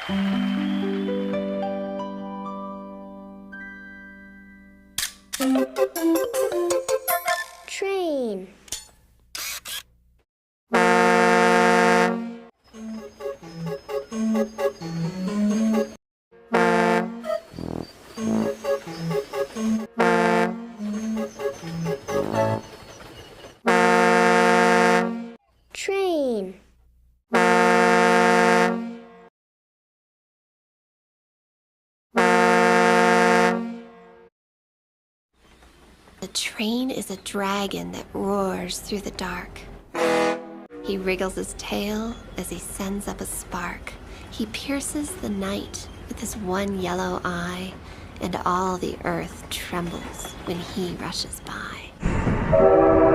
Train. Train. The train is a dragon that roars through the dark. He wriggles his tail as he sends up a spark. He pierces the night with his one yellow eye, and all the earth trembles when he rushes by.